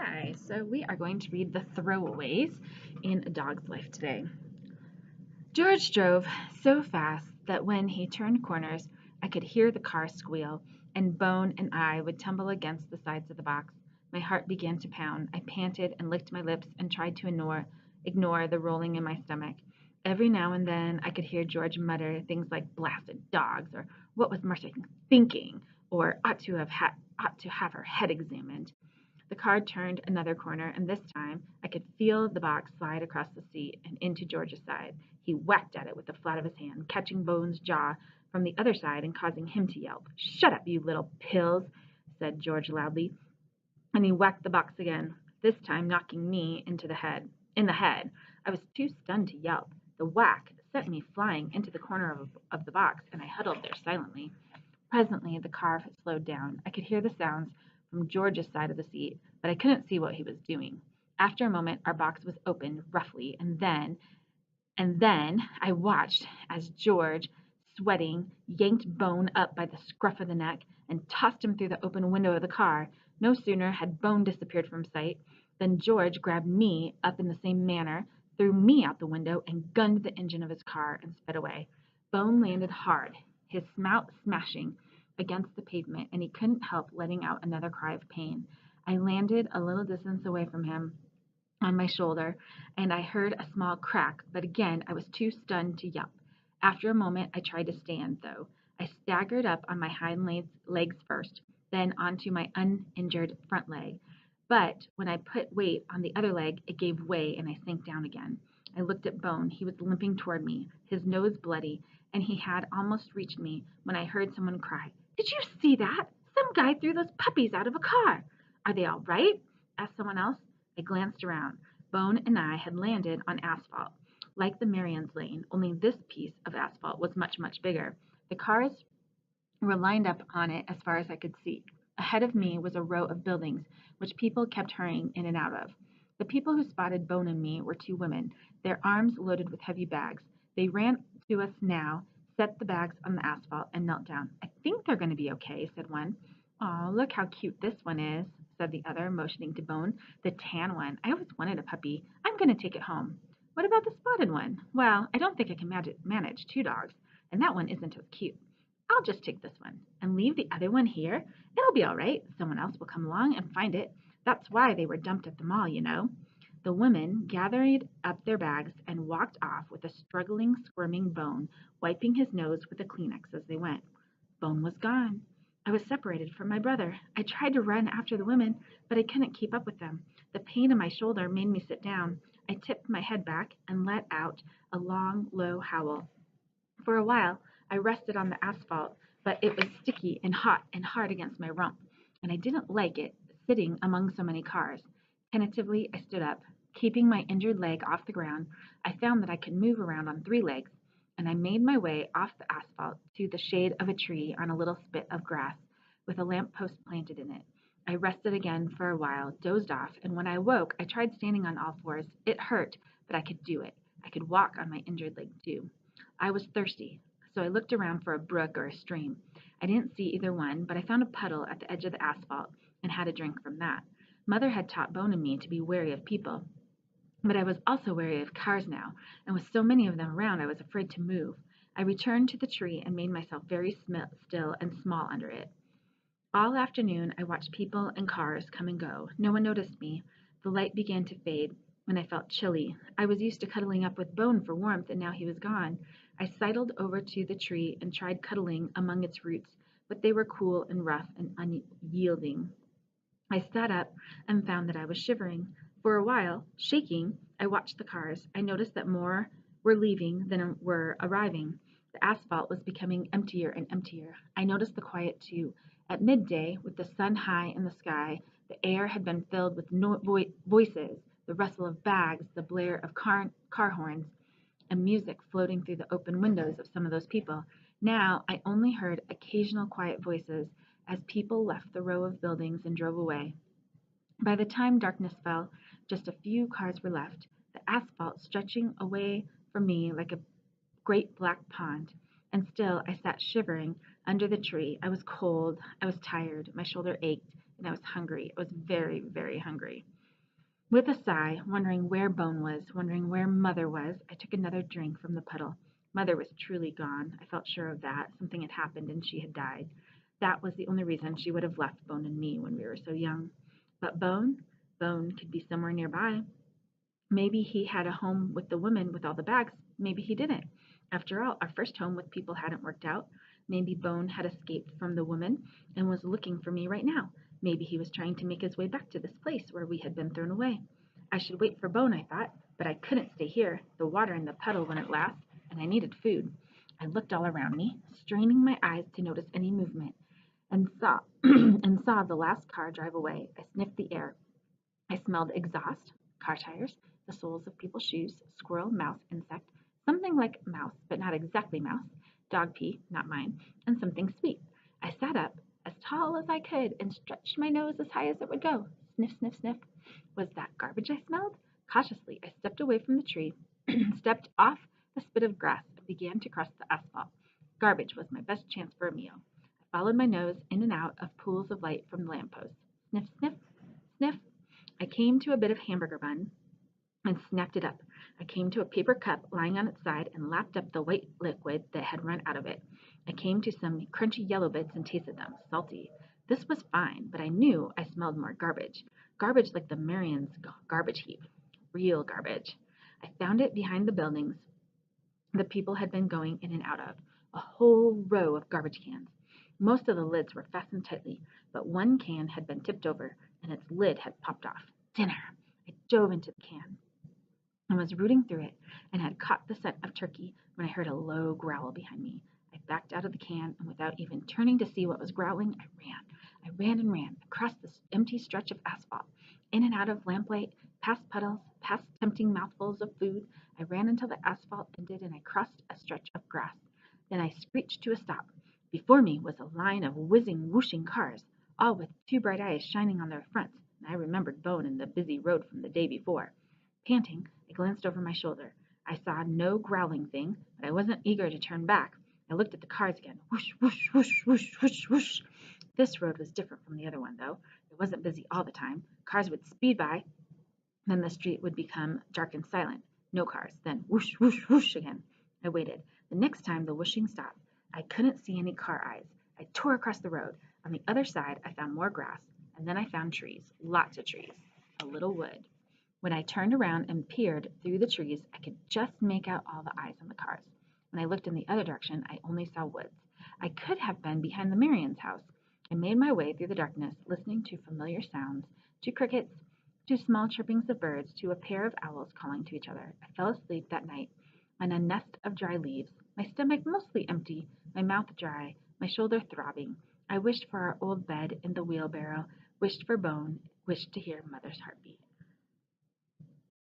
Hi, so we are going to read The Throwaways in A Dog's Life today. George drove so fast that when he turned corners, I could hear the car squeal, and Bone and I would tumble against the sides of the box. My heart began to pound. I panted and licked my lips and tried to ignore the rolling in my stomach. Every now and then, I could hear George mutter things like "blasted dogs," or "what was Marcia thinking," or ought to have her head examined." The car turned another corner, and this time I could feel the box slide across the seat and into George's side. He whacked at it with the flat of his hand, catching Bone's jaw from the other side and causing him to yelp. "Shut up, you little pills," said George loudly, and he whacked the box again, this time knocking me in the head. I was too stunned to yelp. The whack sent me flying into the corner of the box, and I huddled there silently. Presently the car slowed down. I could hear the sounds from George's side of the seat, but I couldn't see what he was doing. After a moment our box was opened roughly, and then I watched as George, sweating, yanked Bone up by the scruff of the neck and tossed him through the open window of the car. No sooner had Bone disappeared from sight than George grabbed me up in the same manner, threw me out the window, and gunned the engine of his car and sped away. Bone landed hard, his snout smashing against the pavement, and he couldn't help letting out another cry of pain. I landed a little distance away from him on my shoulder, and I heard a small crack, but again I was too stunned to yelp. After a moment I tried to stand, though. I staggered up on my hind legs first, then onto my uninjured front leg. But when I put weight on the other leg, it gave way and I sank down again. I looked at Bone. He was limping toward me, his nose bloody, and he had almost reached me when I heard someone cry, "Did you see that? Some guy threw those puppies out of a car." "Are they all right?" asked someone else. I glanced around. Bone and I had landed on asphalt, like the Marian's Lane, only this piece of asphalt was much, much bigger. The cars were lined up on it as far as I could see. Ahead of me was a row of buildings, which people kept hurrying in and out of. The people who spotted Bone and me were two women, their arms loaded with heavy bags. They ran to us now, set the bags on the asphalt, and knelt down. "I think they're going to be okay," said one. "Oh, look how cute this one is," said the other, motioning to Bone. "The tan one. I always wanted a puppy. I'm going to take it home." "What about the spotted one?" "Well, I don't think I can manage two dogs, and that one isn't as cute. I'll just take this one and leave the other one here. It'll be all right. Someone else will come along and find it. That's why they were dumped at the mall, you know." The women gathered up their bags and walked off with a struggling, squirming Bone, wiping his nose with a Kleenex as they went. Bone was gone. I was separated from my brother. I tried to run after the women, but I couldn't keep up with them. The pain in my shoulder made me sit down. I tipped my head back and let out a long, low howl. For a while I rested on the asphalt, but it was sticky and hot and hard against my rump, and I didn't like it sitting among so many cars. Tentatively I stood up. Keeping my injured leg off the ground, I found that I could move around on three legs, and I made my way off the asphalt to the shade of a tree on a little spit of grass, with a lamp post planted in it. I rested again for a while, dozed off, and when I woke I tried standing on all fours. It hurt, but I could do it. I could walk on my injured leg too. I was thirsty, so I looked around for a brook or a stream. I didn't see either one, but I found a puddle at the edge of the asphalt and had a drink from that. Mother had taught Bone and me to be wary of people, but I was also wary of cars now, and with so many of them around I was afraid to move. I returned to the tree and made myself very still and small under it. All afternoon I watched people and cars come and go. No one noticed me. The light began to fade, and I felt chilly. I was used to cuddling up with Bone for warmth, and now he was gone. I sidled over to the tree and tried cuddling among its roots, but they were cool and rough and unyielding. I sat up and found that I was shivering. For a while, shaking, I watched the cars. I noticed that more were leaving than were arriving. The asphalt was becoming emptier and emptier. I noticed the quiet too. At midday, with the sun high in the sky, the air had been filled with voices, the rustle of bags, the blare of car horns, and music floating through the open windows of some of those people. Now I only heard occasional quiet voices as people left the row of buildings and drove away. By the time darkness fell, just a few cars were left, the asphalt stretching away from me like a great black pond. And still I sat shivering under the tree. I was cold, I was tired, my shoulder ached, and I was hungry. I was very, very hungry. With a sigh, wondering where Bone was, wondering where Mother was, I took another drink from the puddle. Mother was truly gone. I felt sure of that. Something had happened and she had died. That was the only reason she would have left Bone and me when we were so young. But Bone could be somewhere nearby. Maybe he had a home with the woman with all the bags. Maybe he didn't. After all, our first home with people hadn't worked out. Maybe Bone had escaped from the woman and was looking for me right now. Maybe he was trying to make his way back to this place where we had been thrown away. I should wait for Bone, I thought, but I couldn't stay here. The water in the puddle wouldn't last, and I needed food. I looked all around me, straining my eyes to notice any movement, and saw and saw the last car drive away. I sniffed the air. I smelled exhaust, car tires, the soles of people's shoes, squirrel, mouse, insect, something like mouse, but not exactly mouse, dog pee, not mine, and something sweet. I sat up as tall as I could and stretched my nose as high as it would go. Sniff, sniff, sniff. Was that garbage I smelled? Cautiously, I stepped away from the tree, stepped off the spit of grass, and began to cross the asphalt. Garbage was my best chance for a meal. I followed my nose in and out of pools of light from the lampposts. Sniff, sniff, sniff. I came to a bit of hamburger bun and snapped it up. I came to a paper cup lying on its side and lapped up the white liquid that had run out of it. I came to some crunchy yellow bits and tasted them, salty. This was fine, but I knew I smelled more garbage. Garbage like the Marian's garbage heap. Real garbage. I found it behind the buildings the people had been going in and out of. A whole row of garbage cans. Most of the lids were fastened tightly, but one can had been tipped over and its lid had popped off. Dinner! I dove into the can and was rooting through it and had caught the scent of turkey when I heard a low growl behind me. I backed out of the can and without even turning to see what was growling, I ran. I ran and ran across this empty stretch of asphalt, in and out of lamplight, past puddles, past tempting mouthfuls of food. I ran until the asphalt ended and I crossed a stretch of grass. Then I screeched to a stop. Before me was a line of whizzing, whooshing cars, all with two bright eyes shining on their fronts, and I remembered Bone and the busy road from the day before. Panting, I glanced over my shoulder. I saw no growling thing, but I wasn't eager to turn back. I looked at the cars again. Whoosh, whoosh, whoosh, whoosh, whoosh, whoosh. This road was different from the other one, though. It wasn't busy all the time. Cars would speed by, then the street would become dark and silent. No cars. Then whoosh, whoosh, whoosh again. I waited. The next time the whooshing stopped. I couldn't see any car eyes. I tore across the road. On the other side, I found more grass, and then I found trees. Lots of trees. A little wood. When I turned around and peered through the trees, I could just make out all the eyes on the cars. When I looked in the other direction, I only saw woods. I could have been behind the Marians' house. I made my way through the darkness, listening to familiar sounds, to crickets, to small chirpings of birds, to a pair of owls calling to each other. I fell asleep that night on a nest of dry leaves, my stomach mostly empty, my mouth dry, my shoulder throbbing. I wished for our old bed in the wheelbarrow, wished for Bone, wished to hear Mother's heartbeat.